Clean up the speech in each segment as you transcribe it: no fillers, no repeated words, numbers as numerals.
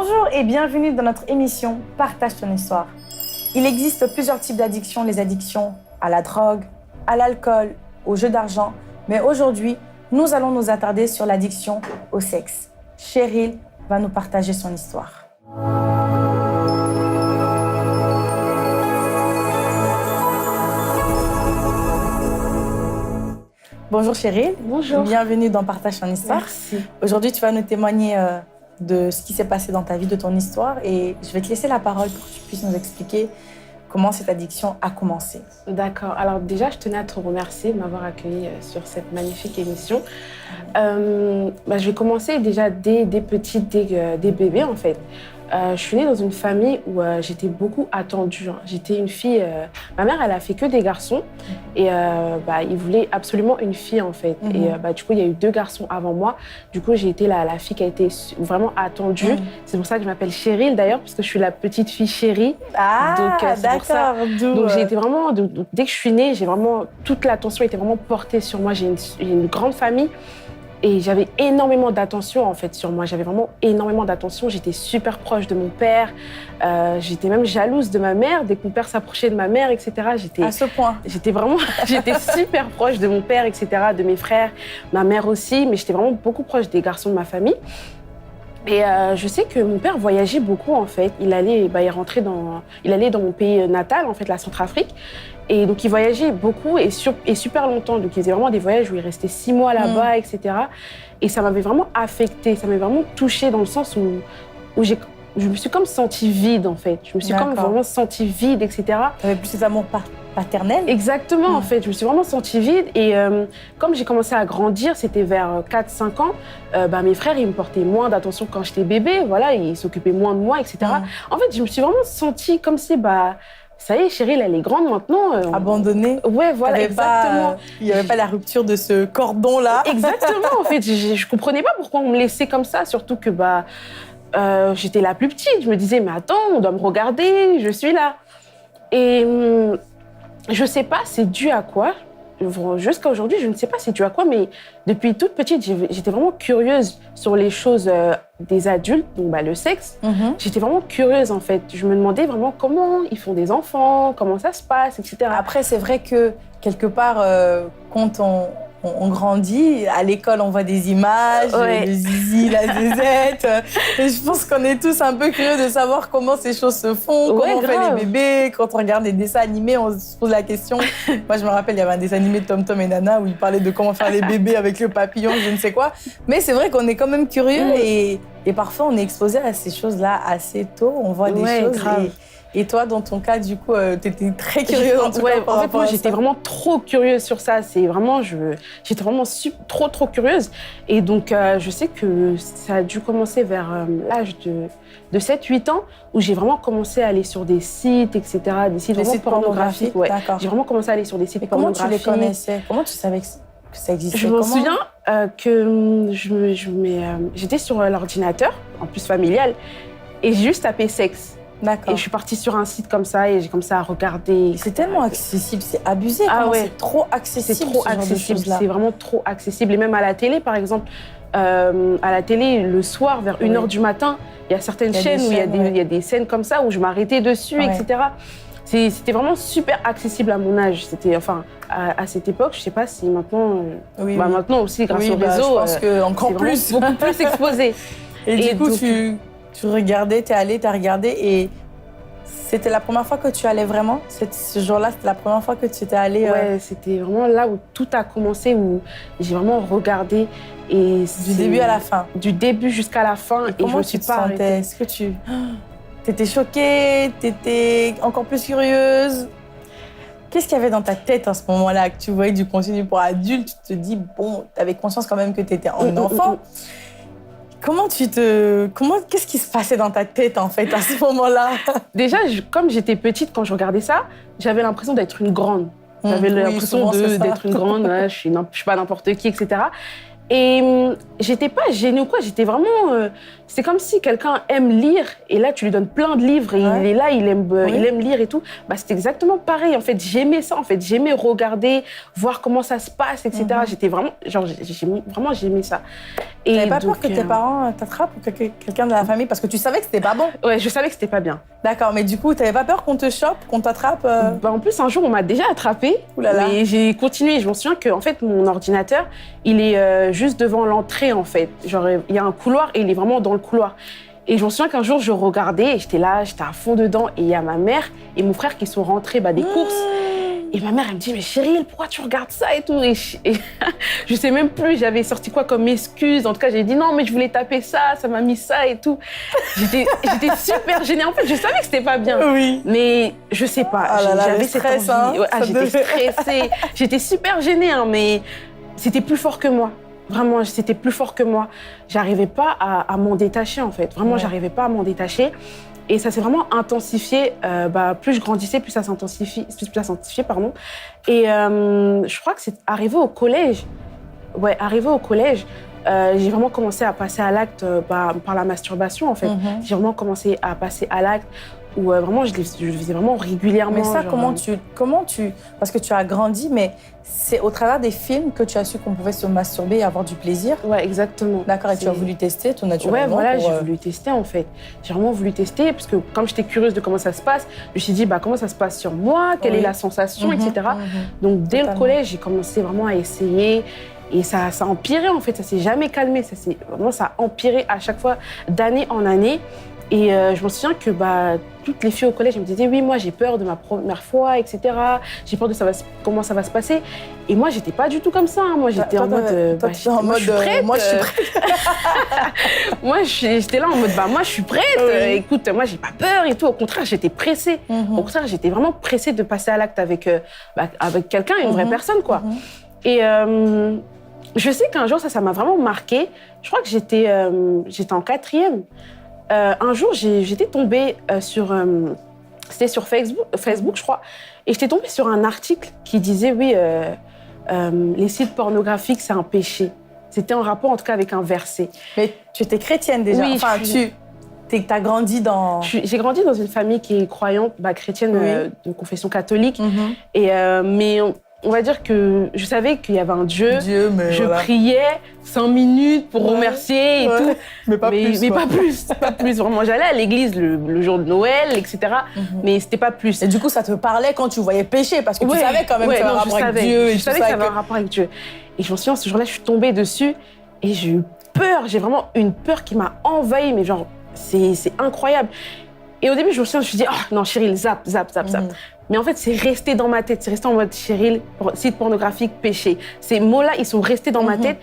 Bonjour et bienvenue dans notre émission Partage ton histoire. Il existe plusieurs types d'addictions, les addictions à la drogue, à l'alcool, aux jeux d'argent. Mais aujourd'hui, nous allons nous attarder sur l'addiction au sexe. Cheryl va nous partager son histoire. Bonjour Cheryl. Bonjour. Bienvenue dans Partage ton histoire. Merci. Aujourd'hui, tu vas nous témoigner de ce qui s'est passé dans ta vie, de ton histoire. Et je vais te laisser la parole pour que tu puisses nous expliquer comment cette addiction a commencé. D'accord. Alors déjà, je tenais à te remercier de m'avoir accueillie sur cette magnifique émission. Je vais commencer déjà dès petite, dès bébé en fait. Je suis née dans une famille où j'étais beaucoup attendue. J'étais une fille... ma mère, elle a fait que des garçons. Et ils voulaient absolument une fille, en fait. Et du coup, il y a eu 2 garçons avant moi. Du coup, j'ai été la fille qui a été vraiment attendue. C'est pour ça que je m'appelle Cheryl, d'ailleurs, parce que je suis la petite fille chérie. Ah, d'accord. Donc, j'ai été vraiment... Dès que je suis née, j'ai vraiment... Toute l'attention était vraiment portée sur moi. J'ai une grande famille. Et j'avais énormément d'attention en fait sur moi. J'avais vraiment énormément d'attention. J'étais super proche de mon père. J'étais même jalouse de ma mère. Dès que mon père s'approchait de ma mère, etc. À ce point. J'étais super proche de mon père, etc. De mes frères, ma mère aussi. Mais j'étais vraiment beaucoup proche des garçons de ma famille. Et je sais que mon père voyageait beaucoup en fait. Il allait dans mon pays natal en fait, la Centrafrique. Et donc il voyageait beaucoup et super longtemps. Donc il faisait vraiment des voyages où il restait 6 mois là-bas, etc. Et ça m'avait vraiment affectée, ça m'avait vraiment touchée dans le sens où je me suis comme sentie vide en fait. Je me suis comme vraiment sentie vide, etc. Tu avais plus cet amour paternel? Exactement, en fait. Je me suis vraiment sentie vide. Et comme j'ai commencé à grandir, c'était vers 4-5 ans, mes frères, ils me portaient moins d'attention quand j'étais bébé. Voilà, ils s'occupaient moins de moi, etc. En fait, je me suis vraiment sentie comme si... ça y est, Cheryl, elle est grande maintenant. Abandonnée. Ouais, voilà, exactement. Il n'y avait pas la rupture de ce cordon-là. Exactement, en fait. Je ne comprenais pas pourquoi on me laissait comme ça, surtout que j'étais la plus petite. Je me disais, mais attends, on doit me regarder, je suis là. Et je ne sais pas c'est dû à quoi. Jusqu'à aujourd'hui, je ne sais pas c'est dû à quoi, mais depuis toute petite, j'étais vraiment curieuse sur les choses des adultes, donc le sexe. J'étais vraiment curieuse, en fait. Je me demandais vraiment comment ils font des enfants, comment ça se passe, etc. Après, c'est vrai que, quelque part, quand on grandit, à l'école, on voit des images, le zizi, la zézette. Et je pense qu'on est tous un peu curieux de savoir comment ces choses se font, comment on fait les bébés. Quand on regarde des dessins animés, on se pose la question. Moi, je me rappelle, il y avait un dessin animé de Tom Tom et Nana où ils parlaient de comment faire les bébés avec le papillon, je ne sais quoi. Mais c'est vrai qu'on est quand même curieux et parfois, on est exposé à ces choses-là assez tôt. On voit des choses. Grave. Et toi, dans ton cas, du coup, tu étais très curieuse en tout cas. En fait, moi, j'étais vraiment trop curieuse sur ça. J'étais vraiment trop curieuse. Et donc, je sais que ça a dû commencer vers l'âge de 7-8 ans, où j'ai vraiment commencé à aller sur des sites, etc., des sites pornographiques. Ouais. J'ai vraiment commencé à aller sur des sites pornographiques. Comment tu les connaissais? Comment tu savais que ça existait? Je me souviens que j'étais sur l'ordinateur, en plus familial, et j'ai juste tapé sexe. D'accord. Et je suis partie sur un site comme ça et j'ai commencé à regarder. C'est tellement accessible, c'est abusé. C'est trop accessible. C'est trop accessible, c'est vraiment trop accessible. Et même à la télé, par exemple, à la télé, le soir, vers 1h du matin, il y a certaines chaînes où il y a des scènes comme ça où je m'arrêtais dessus, etc. C'était vraiment super accessible à mon âge. C'était, à cette époque, je ne sais pas si maintenant... maintenant aussi, grâce au réseau, je pense qu'encore plus. Beaucoup plus exposé. Et du coup, tu regardais, t'as regardé et c'était la première fois que tu allais vraiment? Ce jour-là, c'était la première fois que tu étais allée? Ouais, c'était vraiment là où tout a commencé, où j'ai vraiment regardé. Et du début à la fin? Du début jusqu'à la fin. Et comment je me suis tu te sentais? Est-ce que tu étais choquée? Tu étais encore plus curieuse? Qu'est-ce qu'il y avait dans ta tête à ce moment-là, que tu voyais du contenu pour adultes? Tu te dis, bon, tu avais conscience quand même que tu étais un enfant. Qu'est-ce qui se passait dans ta tête, en fait, à ce moment-là? Déjà, comme j'étais petite, quand je regardais ça, j'avais l'impression d'être une grande. J'avais l'impression d'être une grande, je suis pas n'importe qui, etc. Et j'étais pas gênée ou quoi, j'étais vraiment c'est comme si quelqu'un aime lire et là, tu lui donnes plein de livres et il est là, il aime lire et tout. Bah, c'est exactement pareil. En fait, j'aimais ça. En fait, j'aimais regarder, voir comment ça se passe, etc. J'étais vraiment, j'aimais ça. Tu n'avais pas peur que tes parents t'attrapent ou que quelqu'un de la famille parce que tu savais que c'était pas bon? Ouais, je savais que c'était pas bien. D'accord, mais du coup, tu n'avais pas peur qu'on te chope, qu'on t'attrape? Bah, en plus, un jour, on m'a déjà attrapée. Mais j'ai continué. Je me souviens que, en fait, mon ordinateur, il est juste devant l'entrée, en fait. Genre, il y a un couloir et il est vraiment dans le couloir. Et je me souviens qu'un jour, je regardais et j'étais là, j'étais à fond dedans. Et il y a ma mère et mon frère qui sont rentrés des courses. Et ma mère, elle me dit, mais Cheryl, pourquoi tu regardes ça et tout? Et je sais même plus, j'avais sorti quoi comme excuse. En tout cas, j'ai dit non, mais je voulais taper ça m'a mis ça et tout. J'étais super gênée. En fait, je savais que c'était pas bien. Oui. Mais je sais pas, j'avais cette envie. Hein, j'étais stressée. J'étais super gênée, hein, mais c'était plus fort que moi. Vraiment, c'était plus fort que moi. J'arrivais pas à m'en détacher, en fait. Vraiment, j'arrivais pas à m'en détacher. Et ça s'est vraiment intensifié. Plus je grandissais, plus ça s'intensifiait. Pardon. Et je crois que c'est arrivé au collège. Ouais, arrivé au collège, j'ai vraiment commencé à passer à l'acte par la masturbation, en fait. J'ai vraiment commencé à passer à l'acte où vraiment je le faisais vraiment régulièrement. Mais ça, comment tu... Parce que tu as grandi, mais c'est au travers des films que tu as su qu'on pouvait se masturber et avoir du plaisir? Ouais, exactement. D'accord, et tu as voulu tester tout naturellement? Ouais, voilà, j'ai voulu tester, en fait. J'ai vraiment voulu tester, parce que comme j'étais curieuse de comment ça se passe, je me suis dit, comment ça se passe sur moi? Quelle est la sensation, etc. Donc, dès le collège, j'ai commencé vraiment à essayer. Et ça a empiré, en fait. Ça s'est jamais calmé. Ça a empiré à chaque fois, d'année en année. Et je me souviens que toutes les filles au collège me disaient oui, moi j'ai peur de ma première fois, etc. J'ai peur de comment ça va se passer. Et moi, j'étais pas du tout comme ça. Hein. Moi, j'étais en mode moi, je suis prête. Moi, j'étais là en mode moi, je suis prête. Écoute, moi, j'ai pas peur et tout. Au contraire, j'étais pressée. Au contraire, j'étais vraiment pressée de passer à l'acte avec quelqu'un, une vraie personne, quoi. Et je sais qu'un jour, ça m'a vraiment marquée. Je crois que j'étais en 4e. Un jour, j'étais tombée c'était sur Facebook, je crois, et j'étais tombée sur un article qui disait, oui, les sites pornographiques, c'est un péché. C'était en rapport, en tout cas, avec un verset. Mais tu étais chrétienne déjà? Oui, enfin, t'as grandi dans... J'ai grandi dans une famille qui est croyante, chrétienne, de confession catholique, et mais on va dire que je savais qu'il y avait un Dieu. Mais je priais 5 minutes pour remercier et tout. Mais pas plus. Vraiment, j'allais à l'église le jour de Noël, etc. Mais c'était pas plus. Et du coup, ça te parlait quand tu voyais pécher, parce que tu savais quand même que ça avait un rapport avec Dieu. Je savais que ça avait un rapport avec Dieu. Et je me souviens, ce jour-là, je suis tombée dessus et j'ai eu peur. J'ai vraiment une peur qui m'a envahie, mais genre, c'est incroyable. Et au début, je me suis dit, oh non, Cheryl, zap. Mais en fait, c'est resté dans ma tête. C'est resté en mode Cheryl, site pornographique, péché. Ces mots-là, ils sont restés dans ma tête.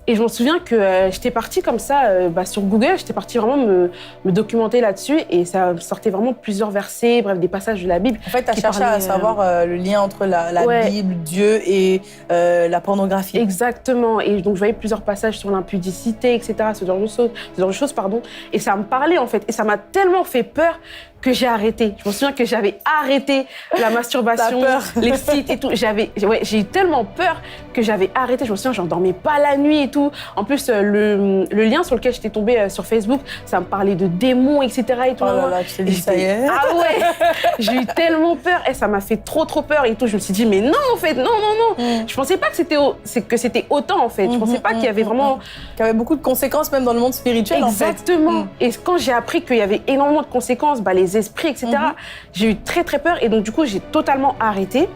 Et je me souviens que j'étais partie comme ça sur Google, j'étais partie vraiment me documenter là-dessus et ça sortait vraiment plusieurs versets, bref, des passages de la Bible. En fait, tu as cherché à savoir le lien entre la Bible, Dieu et la pornographie. Exactement. Et donc, je voyais plusieurs passages sur l'impudicité, etc., ce genre de choses, pardon. Et ça me parlait, en fait. Et ça m'a tellement fait peur que j'ai arrêté. Je me souviens que j'avais arrêté la masturbation, les sites et tout. J'ai eu tellement peur que j'avais arrêté. Je me souviens, j'en dormais pas la nuit et tout. En plus, le lien sur lequel j'étais tombée sur Facebook, ça me parlait de démons, etc. Et tout. Oh là là, tu t'es dit, ça y est. Ah ouais. J'ai eu tellement peur et ça m'a fait trop peur et tout. Je me suis dit, mais non, en fait, non. Je pensais pas que c'était autant, en fait. Je pensais pas qu'il y avait vraiment... Qu'il y avait beaucoup de conséquences, même dans le monde spirituel, en fait. Exactement. Et quand j'ai appris qu'il y avait énormément de conséquences, les esprits, etc., j'ai eu très peur. Et donc, du coup, j'ai totalement arrêté.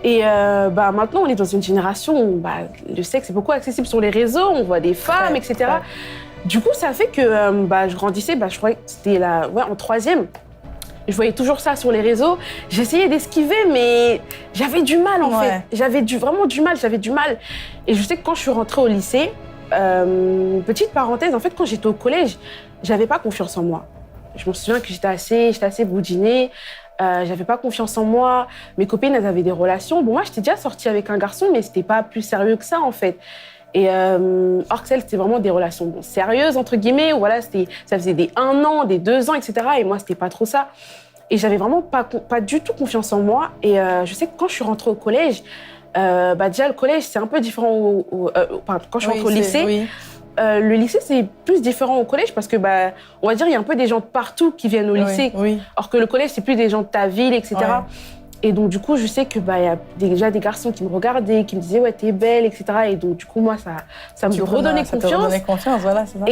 Et maintenant, on est dans une génération où le sexe est beaucoup accessible sur les réseaux. On voit des femmes, etc. Du coup, ça fait que je grandissais. Je crois que c'était en 3e. Je voyais toujours ça sur les réseaux. J'essayais d'esquiver, mais j'avais du mal, en fait. J'avais vraiment du mal. Et je sais que quand je suis rentrée au lycée, petite parenthèse, en fait, quand j'étais au collège, j'avais pas confiance en moi. Je me souviens que j'étais assez boudinée. J'avais pas confiance en moi. Mes copines, elles avaient des relations. Bon, moi, j'étais déjà sortie avec un garçon, mais c'était pas plus sérieux que ça, en fait. Et Orxel, c'était vraiment des relations sérieuses, entre guillemets. Où, voilà, ça faisait des 1 an, des 2 ans, etc. Et moi, c'était pas trop ça. Et j'avais vraiment pas du tout confiance en moi. Et je sais que quand je suis rentrée au collège, déjà, le collège, c'est un peu différent quand je rentre au lycée. Le lycée, c'est plus différent au collège parce que, on va dire, il y a un peu des gens de partout qui viennent au lycée. Oui. Alors que le collège, c'est plus des gens de ta ville, etc. Ouais. Et donc, du coup, je sais que y a déjà des garçons qui me regardaient, qui me disaient « Ouais, t'es belle, etc. » Et donc, du coup, moi, ça me redonnait confiance. Ça te redonnait confiance, voilà, c'est ça.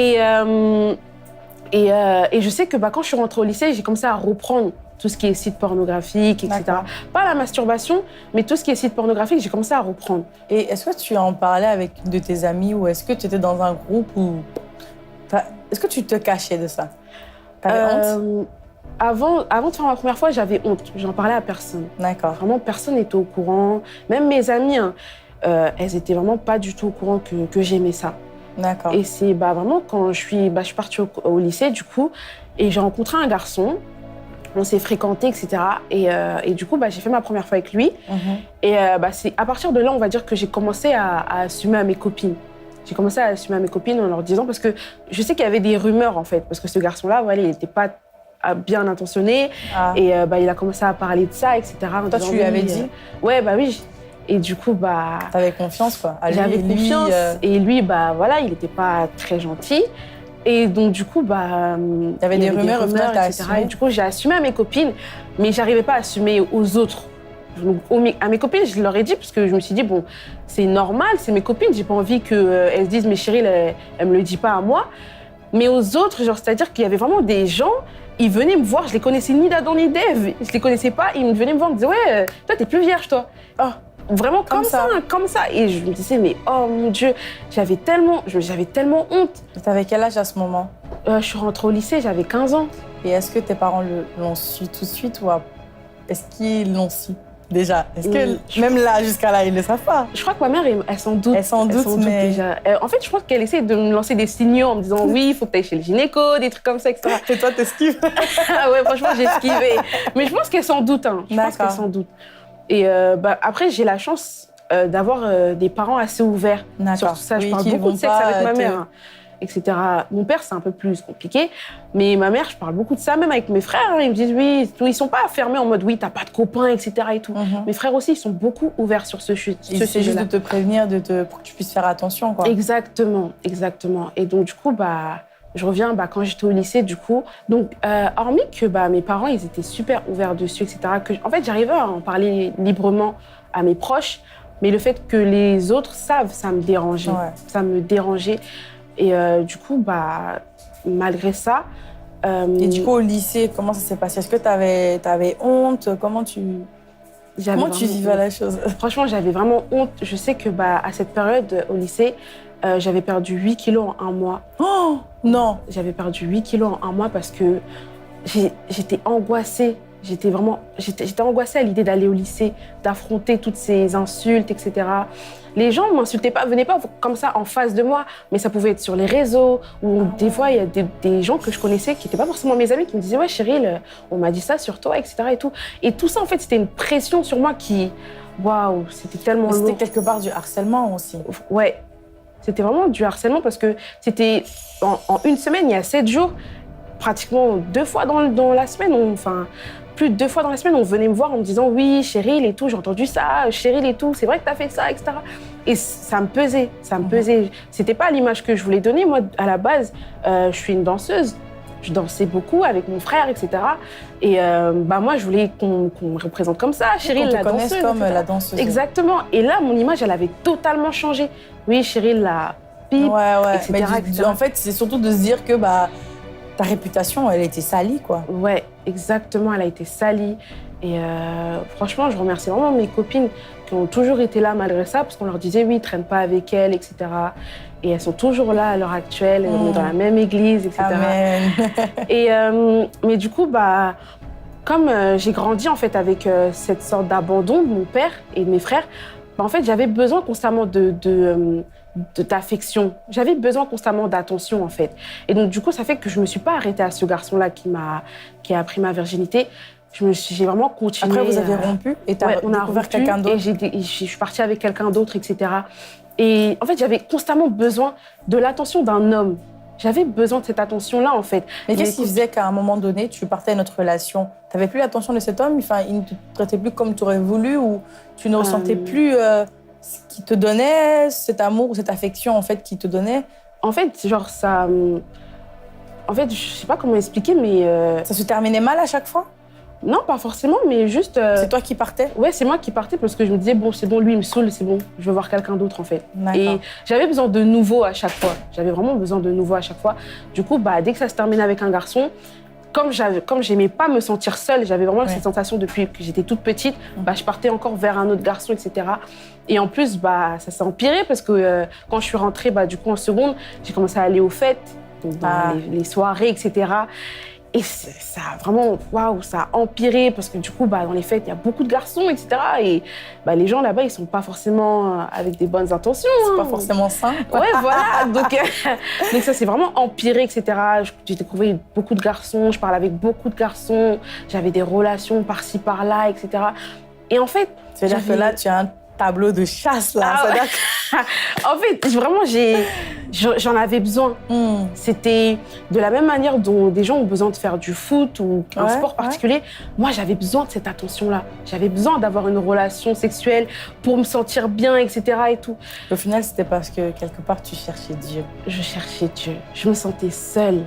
Et je sais que quand je suis rentrée au lycée, j'ai commencé à reprendre tout ce qui est site pornographique, etc. Pas la masturbation, mais tout ce qui est site pornographique, j'ai commencé à reprendre. Et est-ce que tu en parlais avec une de tes amies ou est-ce que tu étais dans un groupe où... Est-ce que tu te cachais de ça? T'avais honte? Avant de faire ma première fois, j'avais honte. J'en parlais à personne. D'accord. Vraiment, personne n'était au courant. Même mes amies, elles étaient vraiment pas du tout au courant que j'aimais ça. D'accord. Et c'est vraiment quand je suis partie au lycée, du coup, et j'ai rencontré un garçon. On s'est fréquentés, etc. Et du coup, j'ai fait ma première fois avec lui. Et c'est à partir de là, on va dire que j'ai commencé à assumer à mes copines. J'ai commencé à assumer à mes copines en leur disant, parce que je sais qu'il y avait des rumeurs, en fait, parce que ce garçon-là, voilà, il n'était pas bien intentionné. Et il a commencé à parler de ça, etc. Toi, tu lui avais dit? Ouais, oui. Et du coup, t'avais confiance, quoi. J'avais confiance. Et lui, voilà, il n'était pas très gentil. Et donc, du coup, il y avait des rumeurs, etc. Et du coup, j'ai assumé à mes copines, mais j'arrivais pas à assumer aux autres. Donc, à mes copines, je leur ai dit, parce que je me suis dit, bon, c'est normal, c'est mes copines, j'ai pas envie qu'elles se disent, mais chérie, elle me le dit pas à moi. Mais aux autres, c'est-à-dire qu'il y avait vraiment des gens, ils venaient me voir, je les connaissais ni d'Adam ni d'Ève, je les connaissais pas, ils venaient me voir, ils me disaient, ouais, toi, t'es plus vierge, toi. Oh. Vraiment comme ça. Et je me disais, mais oh mon Dieu, j'avais tellement honte. T'avais quel âge à ce moment? Je suis rentrée au lycée, j'avais 15 ans. Et est-ce que tes parents l'ont su tout de suite ou est-ce qu'ils l'ont su déjà? Est-ce que même là, jusqu'à là, ils ne le savent pas? Je crois que ma mère, elle s'en doute. Elle s'en doute, mais... déjà. En fait, je pense qu'elle essaie de me lancer des signaux en me disant, oui, il faut que tu ailles chez le gynéco, des trucs comme ça, etc. Et toi, t'esquives? Ah ouais, franchement, j'ai esquivé. Mais je pense qu'elle s'en doute, hein. Je pense qu'elle s'en doute. Et après, j'ai la chance d'avoir des parents assez ouverts sur tout ça. Je parle beaucoup de sexe avec ma mère, etc. Mon père, c'est un peu plus compliqué. Mais ma mère, je parle beaucoup de ça, même avec mes frères. Ils me disent oui, ils sont pas fermés en mode oui, t'as pas de copains, etc. Et tout. Mes frères aussi, ils sont beaucoup ouverts sur ce sujet. C'est juste de te prévenir, pour que tu puisses faire attention, quoi. Exactement. Et donc, du coup, je reviens quand j'étais au lycée, du coup. Donc, hormis que mes parents, ils étaient super ouverts dessus, etc. En fait, j'arrivais à en parler librement à mes proches, mais le fait que les autres savent, ça me dérangeait. Ouais. Ça me dérangeait. Et du coup, malgré ça... Et du coup, au lycée, comment ça s'est passé? Est-ce que t'avais honte? Comment tu vivais la chose? Franchement, j'avais vraiment honte. Je sais que à cette période, au lycée, j'avais perdu 8 kilos en un mois. Oh non! J'avais perdu 8 kilos en un mois parce que j'étais angoissée. J'étais angoissée à l'idée d'aller au lycée, d'affronter toutes ces insultes, etc. Les gens ne m'insultaient pas, venaient pas comme ça en face de moi, mais ça pouvait être sur les réseaux, ou des fois, il y a des gens que je connaissais qui n'étaient pas forcément mes amis, qui me disaient « Ouais, Cheryl, on m'a dit ça sur toi, etc. » Et tout. Et tout ça, en fait, c'était une pression sur moi qui... Waouh, c'était tellement lourd. C'était quelque part du harcèlement aussi. Ouais, c'était vraiment du harcèlement parce que c'était en une semaine, il y a 7 jours, pratiquement 2 fois dans la semaine, plus de 2 fois dans la semaine, on venait me voir en me disant « Oui, Cheryl et tout, j'ai entendu ça, Cheryl et tout, c'est vrai que t'as fait ça, etc. » Et ça me pesait, C'était pas l'image que je voulais donner. Moi, à la base, je suis une danseuse. Je dansais beaucoup avec mon frère, etc. Et moi, je voulais qu'on me représente comme ça, Cheryl, la danseuse. Qu'on te connaisse comme la danseuse. Exactement. Et là, mon image, elle avait totalement changé. Oui, Cheryl, la pipe, etc. Mais en fait, c'est surtout de se dire que ta réputation, elle était salie, quoi. Ouais, exactement, elle a été salie. Et franchement, je remercie vraiment mes copines qui ont toujours été là malgré ça, parce qu'on leur disait, oui, traîne pas avec elle, etc. Et elles sont toujours là à l'heure actuelle, on est dans la même église, etc. Amen. Et, mais du coup, comme j'ai grandi en fait avec cette sorte d'abandon de mon père et de mes frères, en fait, j'avais besoin constamment d'affection. J'avais besoin constamment d'attention, en fait. Et donc, du coup, ça fait que je ne me suis pas arrêtée à ce garçon-là qui a pris ma virginité. J'ai vraiment continué. Après, vous avez rompu et on a découvert quelqu'un d'autre. Et je suis partie avec quelqu'un d'autre, etc. Et en fait, j'avais constamment besoin de l'attention d'un homme. J'avais besoin de cette attention-là, en fait. Mais qu'est-ce qui faisait qu'à un moment donné, tu partais à une autre relation? Tu n'avais plus l'attention de cet homme? Enfin, il ne te traitait plus comme tu aurais voulu ou tu ne ressentais plus ce qu'il te donnait, cet amour ou cette affection, en fait, qu'il te donnait? En fait, genre, ça... En fait, je sais pas comment expliquer, mais... Ça se terminait mal à chaque fois? Non, pas forcément, mais juste... C'est toi qui partais? Ouais, c'est moi qui partais parce que je me disais, bon, c'est bon, lui, il me saoule, c'est bon, je veux voir quelqu'un d'autre, en fait. D'accord. Et j'avais besoin de nouveau à chaque fois. J'avais vraiment besoin de nouveau à chaque fois. Du coup, bah, dès que ça se terminait avec un garçon, comme j'aimais pas me sentir seule, j'avais vraiment cette sensation depuis que j'étais toute petite, bah, je partais encore vers un autre garçon, etc. Et en plus, bah, ça s'est empiré parce que quand je suis rentrée, bah, du coup, en seconde, j'ai commencé à aller aux fêtes, donc dans les soirées, etc. Et ça a vraiment, waouh, ça a empiré parce que du coup, bah, dans les fêtes, il y a beaucoup de garçons, etc. Et bah, les gens là-bas, ils sont pas forcément avec des bonnes intentions. C'est pas forcément sain. Ouais, voilà. Donc ça s'est vraiment empiré, etc. J'ai découvert beaucoup de garçons, je parlais avec beaucoup de garçons, j'avais des relations par-ci, par-là, etc. Et en fait... C'est-à-dire que là, tu as un tableau de chasse, là. Ah, ouais. En fait, vraiment, j'en avais besoin. C'était de la même manière dont des gens ont besoin de faire du foot ou un sport particulier. Moi, j'avais besoin de cette attention-là. J'avais besoin d'avoir une relation sexuelle pour me sentir bien, etc. et tout. Au final, c'était parce que quelque part, tu cherchais Dieu. Je cherchais Dieu. Je me sentais seule.